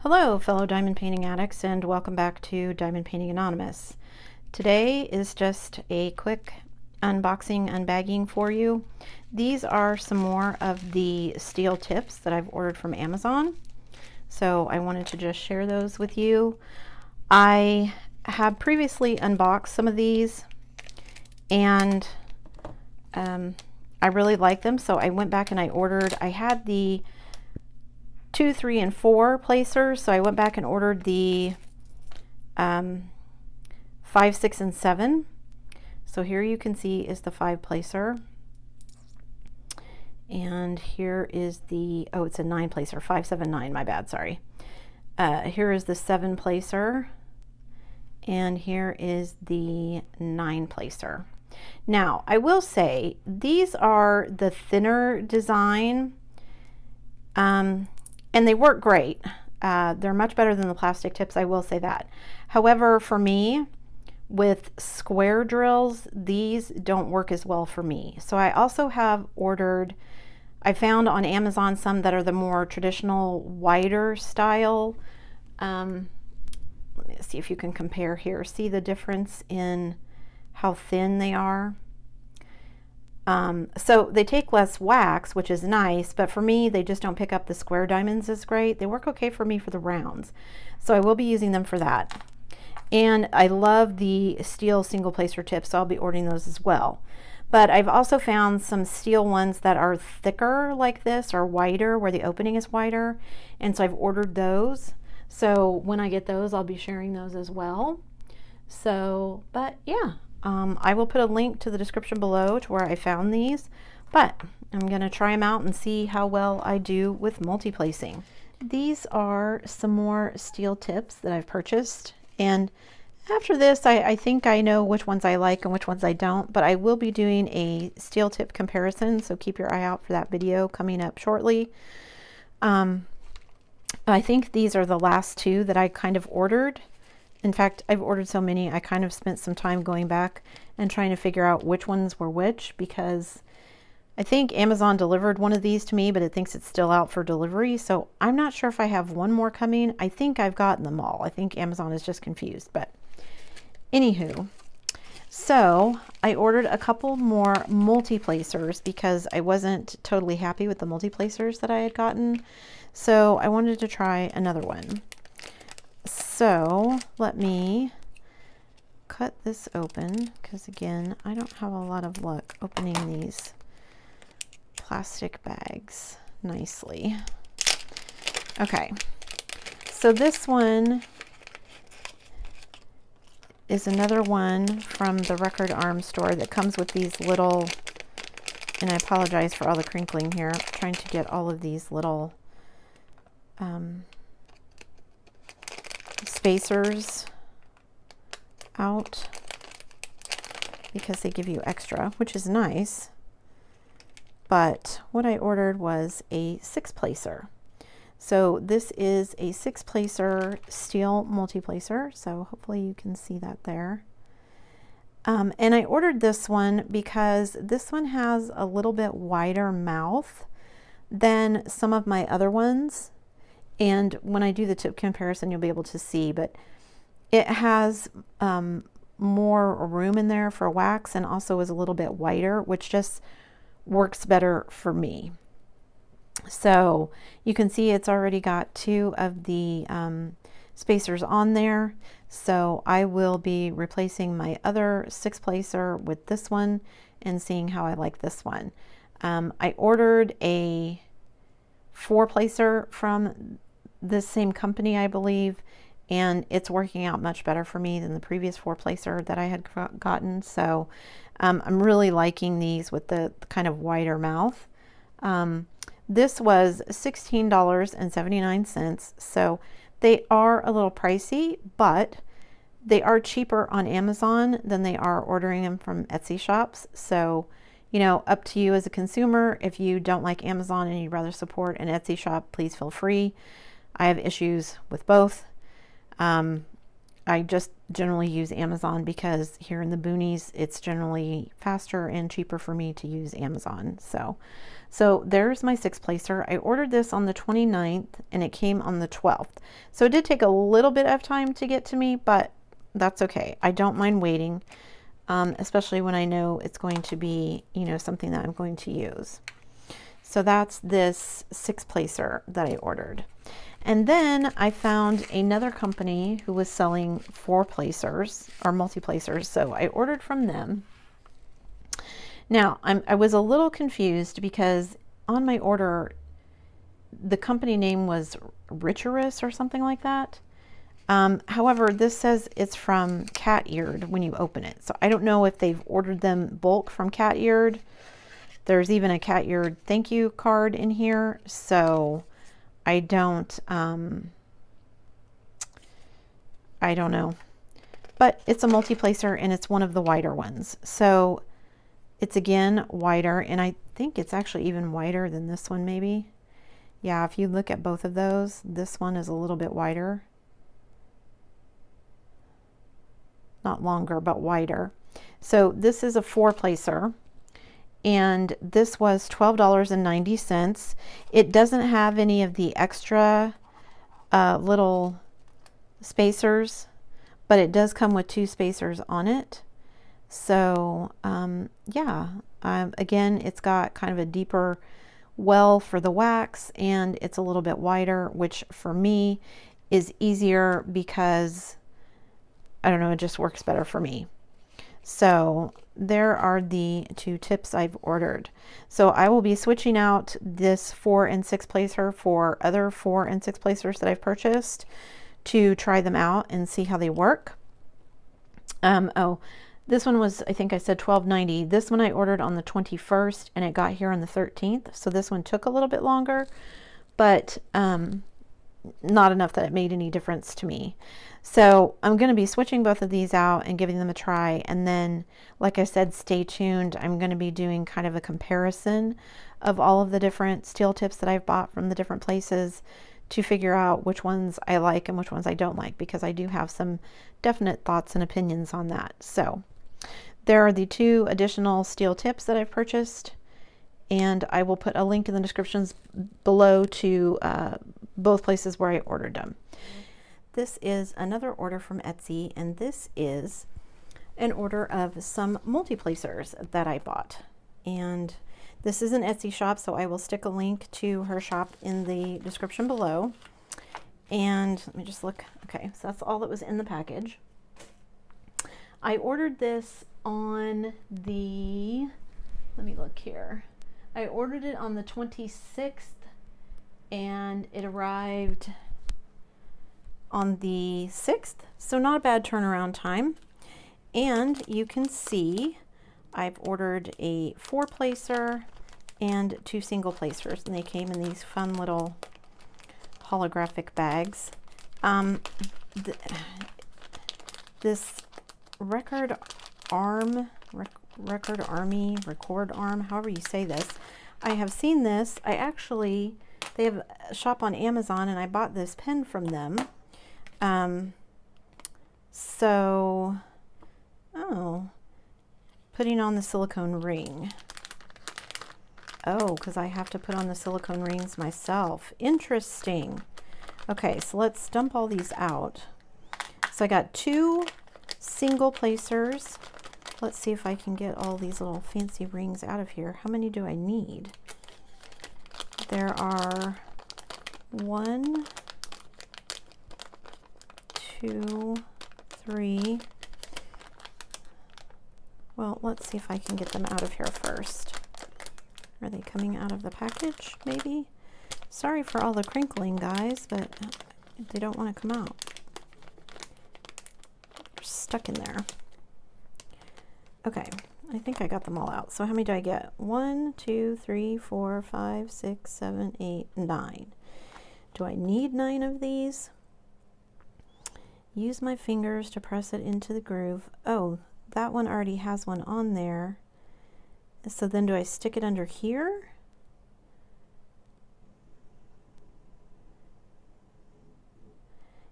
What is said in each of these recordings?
Hello, fellow diamond painting addicts, and welcome back to Diamond Painting Anonymous. Today is just a quick unboxing, unbagging for you. These are some more of the steel tips that I've ordered from Amazon. So I wanted to just share those with you. I have previously unboxed some of these and I really like them, so I went back and I had the 2, 3, and 4 placers, so I went back and ordered the 5, 6, and 7. So here you can see is the 5 placer, and here is the, oh, it's a 9 placer, 5, 7, 9, my bad, sorry. Here is the 7 placer, and here is the 9 placer. Now, I will say these are the thinner design, and they work great. They're much better than the plastic tips, I will say that. However, for me, with square drills, these don't work as well for me. So I also have ordered, I found on Amazon some that are the more traditional, wider style. Let me see if you can compare here. See the difference in how thin they are? So they take less wax, which is nice, but for me, they just don't pick up the square diamonds as great. They work okay for me for the rounds. So I will be using them for that. And I love the steel single placer tips, so I'll be ordering those as well. But I've also found some steel ones that are thicker like this, or wider, where the opening is wider. And so I've ordered those. So when I get those, I'll be sharing those as well. So, but yeah. I will put a link to the description below to where I found these, but I'm going to try them out and see how well I do with multi-placing. These are some more steel tips that I've purchased, and after this I think I know which ones I like and which ones I don't, but I will be doing a steel tip comparison, so keep your eye out for that video coming up shortly. I think these are the last 2 that I kind of ordered. In fact, I've ordered so many, I kind of spent some time going back and trying to figure out which ones were which, because I think Amazon delivered one of these to me, but it thinks it's still out for delivery. So I'm not sure if I have one more coming. I think I've gotten them all. I think Amazon is just confused, but anywho. So I ordered a couple more multi-placers because I wasn't totally happy with the multi-placers that I had gotten. So I wanted to try another one. So let me cut this open, because again, I don't have a lot of luck opening these plastic bags nicely. Okay, so this one is another one from the Record Arms store that comes with these little, and I apologize for all the crinkling here, I'm trying to get all of these little spacers out because they give you extra, which is nice. But what I ordered was a 6 placer. So this is a 6 placer steel multi-placer, so hopefully you can see that there. And I ordered this one because this one has a little bit wider mouth than some of my other ones. And when I do the tip comparison, you'll be able to see, but it has more room in there for wax, and also is a little bit wider, which just works better for me. So you can see it's already got 2 of the spacers on there. So I will be replacing my other 6 placer with this one and seeing how I like this one. I ordered a 4 placer from this same company, I believe, and it's working out much better for me than the previous 4 placer that I had gotten. So I'm really liking these with the kind of wider mouth. This was $16.79, so they are a little pricey, but they are cheaper on Amazon than they are ordering them from Etsy shops. So, you know, up to you as a consumer. If you don't like Amazon and you'd rather support an Etsy shop, please feel free. I have issues with both. I just generally use Amazon because here in the boonies, it's generally faster and cheaper for me to use Amazon. So there's my 6 placer. I ordered this on the 29th and it came on the 12th. So it did take a little bit of time to get to me, but that's okay. I don't mind waiting, especially when I know it's going to be, you know, something that I'm going to use. So that's this 6 placer that I ordered. And then I found another company who was selling 4 placers or multi-placers. So I ordered from them. Now I was a little confused because on my order, the company name was Richerous or something like that. However, this says it's from Cat Eared when you open it. So I don't know if they've ordered them bulk from Cat Eared. There's even a Cat Eared thank you card in here. So I don't know, but it's a multi-placer and it's one of the wider ones. So it's again wider, and I think it's actually even wider than this one maybe. Yeah, if you look at both of those, this one is a little bit wider. Not longer, but wider. So this is a 4 placer. And this was $12.90. It doesn't have any of the extra little spacers, but it does come with 2 spacers on it. So yeah, again, it's got kind of a deeper well for the wax, and it's a little bit wider, which for me is easier because, I don't know, it just works better for me. So there are the 2 tips I've ordered. So I will be switching out this 4 and 6 placer for other 4 and 6 placers that I've purchased to try them out and see how they work. Oh, this one was, I think I said $12.90. This one I ordered on the 21st and it got here on the 13th. So this one took a little bit longer, but not enough that it made any difference to me. So I'm going to be switching both of these out and giving them a try. And then, like I said, stay tuned. I'm going to be doing kind of a comparison of all of the different steel tips that I've bought from the different places to figure out which ones I like and which ones I don't like, because I do have some definite thoughts and opinions on that. So there are the 2 additional steel tips that I've purchased, and I will put a link in the descriptions below to both places where I ordered them. This is another order from Etsy, and this is an order of some multi-placers that I bought. And this is an Etsy shop, so I will stick a link to her shop in the description below. And let me just look. Okay, so that's all that was in the package. I ordered this on the, let me look here. I ordered it on the 26th and it arrived on the 6th, so not a bad turnaround time. And you can see I've ordered a 4 placer and 2 single placers, and they came in these fun little holographic bags. This record arm, however you say this, I have seen this. They have a shop on Amazon, and I bought this pen from them. Putting on the silicone ring. Oh, because I have to put on the silicone rings myself. Interesting. Okay, so let's dump all these out. So I got 2 single placers. Let's see if I can get all these little fancy rings out of here. How many do I need? There are 1, 2, 3. Well, let's see if I can get them out of here first. Are they coming out of the package, maybe? Sorry for all the crinkling, guys, but they don't want to come out. They're stuck in there. Okay, I think I got them all out. So how many do I get? 1, 2, 3, 4, 5, 6, 7, 8, 9. Do I need 9 of these? Use my fingers to press it into the groove. Oh, that one already has one on there. So then do I stick it under here?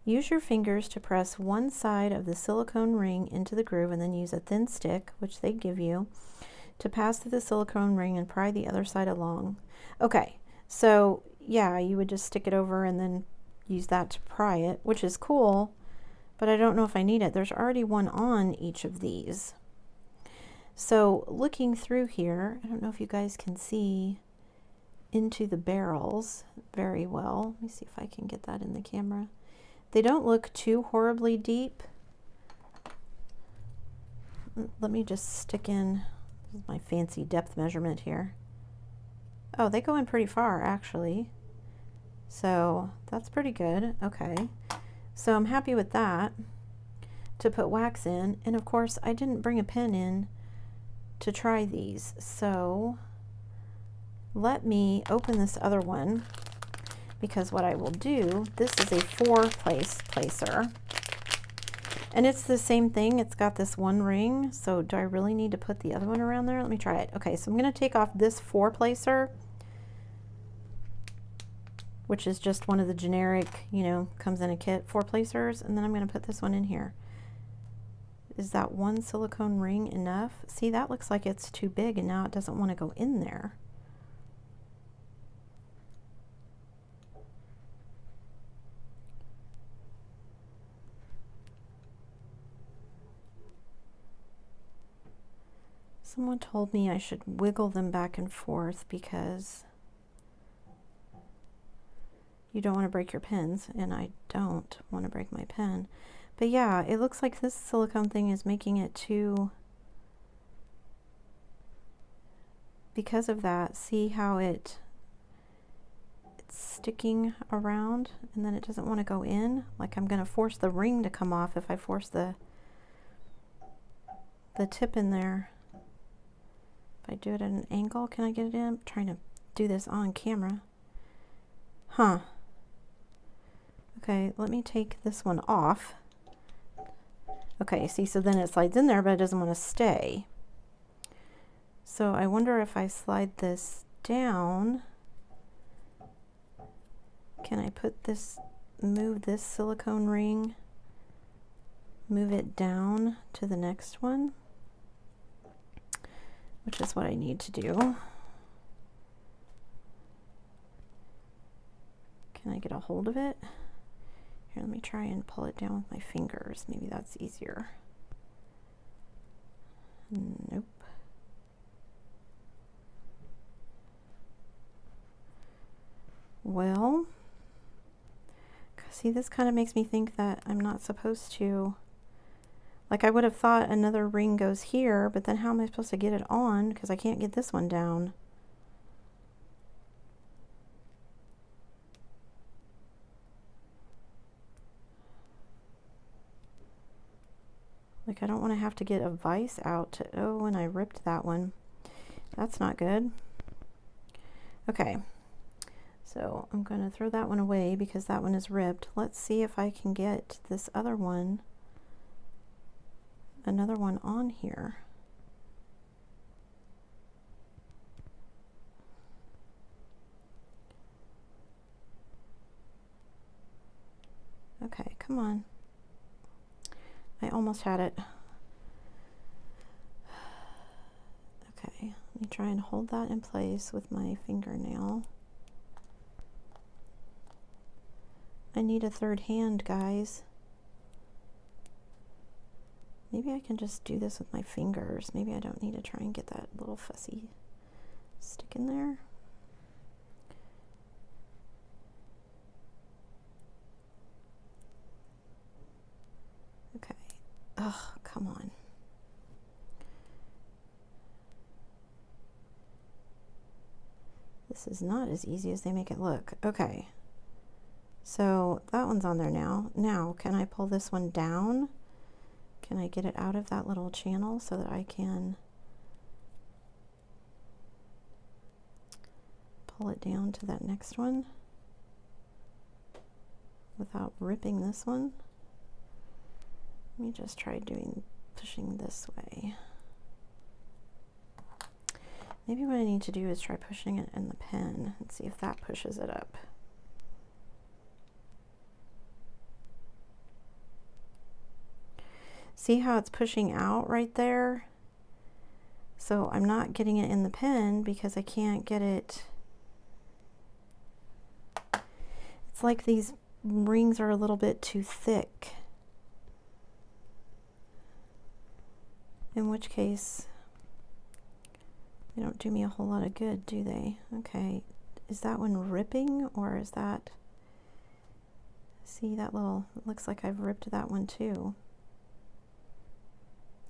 Use your fingers to press one side of the silicone ring into the groove and then use a thin stick, which they give you, to pass through the silicone ring and pry the other side along. Okay, so yeah, you would just stick it over and then use that to pry it, which is cool, but I don't know if I need it. There's already one on each of these. So looking through here, I don't know if you guys can see into the barrels very well. Let me see if I can get that in the camera. They don't look too horribly deep. Let me just stick in my fancy depth measurement here. Oh, they go in pretty far actually. So that's pretty good. Okay. So I'm happy with that to put wax in. And of course I didn't bring a pen in to try these. So let me open this other one, because what I will do, this is a 4-place placer. And it's the same thing. It's got this one ring. So do I really need to put the other one around there? Let me try it. Okay, so I'm going to take off this 4-placer, which is just one of the generic, you know, comes in a kit 4-placers. And then I'm going to put this one in here. Is that one silicone ring enough? See, that looks like it's too big and now it doesn't want to go in there. Someone told me I should wiggle them back and forth because you don't want to break your pens, and I don't want to break my pen. But yeah, it looks like this silicone thing is making it too, because of that, see how it's sticking around and then it doesn't want to go in? Like I'm going to force the ring to come off if I force the tip in there. If I do it at an angle, can I get it in? I'm trying to do this on camera. Huh. Okay, let me take this one off. Okay, see, so then it slides in there, but it doesn't want to stay. So I wonder if I slide this down, can I put this, move this silicone ring, move it down to the next one? Which is what I need to do. Can I get a hold of it? Here, let me try and pull it down with my fingers. Maybe that's easier. Nope. Well, see, this kind of makes me think that I'm not supposed to. Like, I would have thought another ring goes here, but then how am I supposed to get it on? Because I can't get this one down. Like, I don't want to have to get a vise out to, oh, and I ripped that one. That's not good. Okay, so I'm going to throw that one away because that one is ripped. Let's see if I can get this other one, another one on here. Okay, come on. I almost had it. Okay, let me try and hold that in place with my fingernail. I need a third hand, guys. Maybe I can just do this with my fingers. Maybe I don't need to try and get that little fussy stick in there. Okay. Oh, come on. This is not as easy as they make it look. Okay. So that one's on there now. Now, can I pull this one down? Can I get it out of that little channel so that I can pull it down to that next one without ripping this one? Let me just try pushing this way. Maybe what I need to do is try pushing it in the pen and see if that pushes it up. See how it's pushing out right there? So I'm not getting it in the pen because I can't get it. It's like these rings are a little bit too thick. In which case, they don't do me a whole lot of good, do they? Okay, is that one ripping, or is that, see that little, it looks like I've ripped that one too.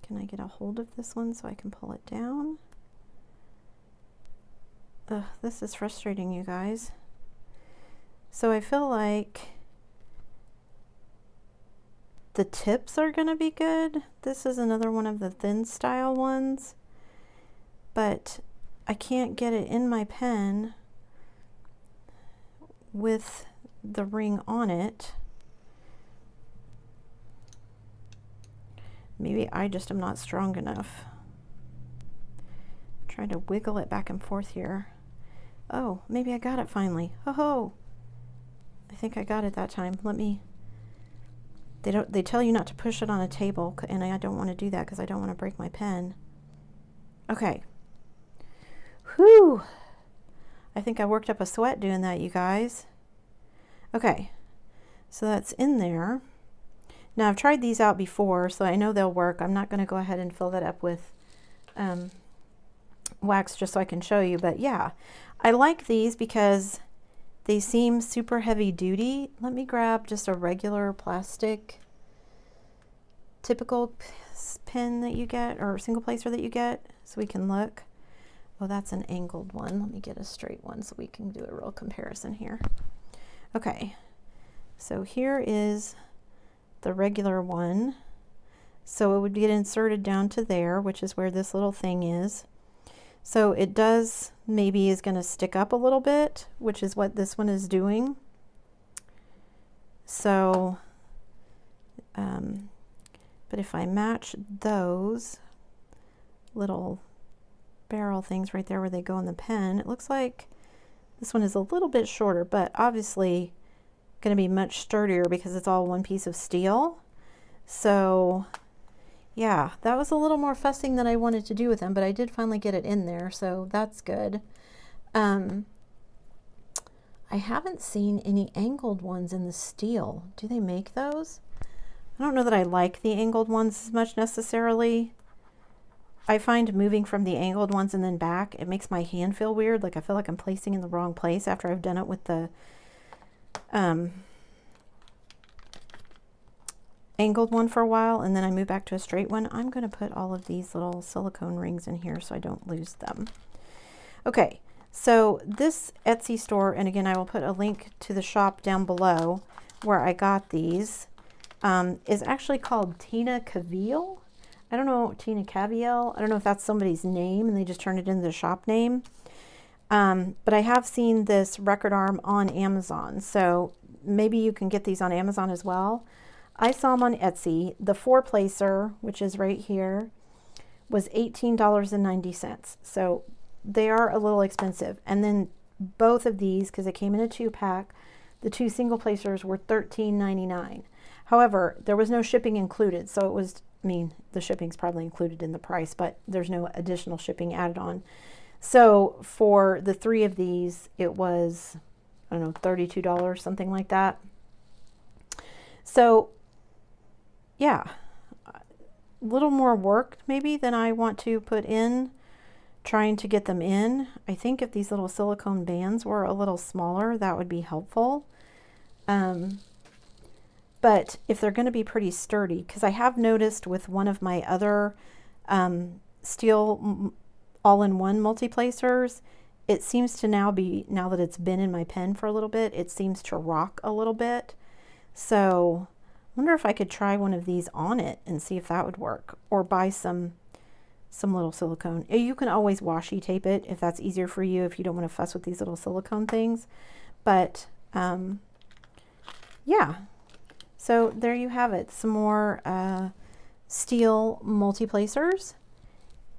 Can I get a hold of this one so I can pull it down? Ugh, this is frustrating, you guys. So I feel like the tips are gonna be good. This is another one of the thin style ones, but I can't get it in my pen with the ring on it. Maybe I just am not strong enough. I'm trying to wiggle it back and forth here. Oh, maybe I got it finally. Ho ho! I think I got it that time. Let me. They tell you not to push it on a table, and I don't want to do that because I don't want to break my pen. Okay. Whew! I think I worked up a sweat doing that, you guys. Okay, so that's in there. Now I've tried these out before, so I know they'll work. I'm not going to go ahead and fill that up with wax just so I can show you, but yeah, I like these because they seem super heavy duty. Let me grab just a regular plastic, typical pen that you get, or single placer that you get, so we can look. Oh, that's an angled one. Let me get a straight one so we can do a real comparison here. Okay, so here is the regular one. So it would get inserted down to there, which is where this little thing is. So it does, maybe is going to stick up a little bit, which is what this one is doing. So, but if I match those little barrel things right there where they go in the pen, it looks like this one is a little bit shorter, but obviously going to be much sturdier because it's all one piece of steel. So yeah, that was a little more fussing than I wanted to do with them, but I did finally get it in there, so that's good. I haven't seen any angled ones in the steel. Do they make those? I don't know that I like the angled ones as much necessarily. I find moving from the angled ones and then back, it makes my hand feel weird. Like I feel like I'm placing in the wrong place after I've done it with the angled one for a while, and then I move back to a straight one. I'm going to put all of these little silicone rings in here so I don't lose them. Okay, so this Etsy store, and again I will put a link to the shop down below where I got these, is actually called Tina Cavill. I don't know, Tina Cavill. I don't know if that's somebody's name and they just turned it into the shop name. But I have seen this record arm on Amazon, so maybe you can get these on Amazon as well. I saw them on Etsy. The 4-placer, which is right here, was $18.90. So they are a little expensive. And then both of these, because it came in a 2-pack, the 2 single placers were $13.99. However, there was no shipping included, so it was, I mean, the shipping's probably included in the price, but there's no additional shipping added on. So for the 3 of these, it was, I don't know, $32, something like that. So yeah, a little more work maybe than I want to put in trying to get them in. I think if these little silicone bands were a little smaller, that would be helpful. But if they're going to be pretty sturdy, because I have noticed with one of my other steel all-in-one multi-placers, it seems to now be, now that it's been in my pen for a little bit, it seems to rock a little bit. So I wonder if I could try one of these on it and see if that would work, or buy some little silicone. You can always washi tape it if that's easier for you, if you don't want to fuss with these little silicone things. But yeah, so there you have it, some more steel multi-placers.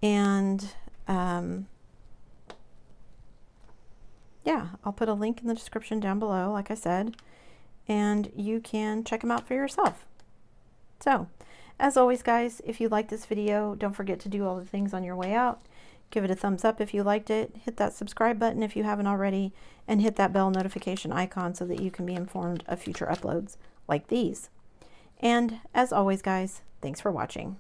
And yeah, I'll put a link in the description down below, like I said, and you can check them out for yourself. So As always, guys, if you like this video, don't forget to do all the things on your way out. Give it a thumbs up if you liked it, hit that subscribe button if you haven't already, and hit that bell notification icon so that you can be informed of future uploads like these. And as always, guys, thanks for watching.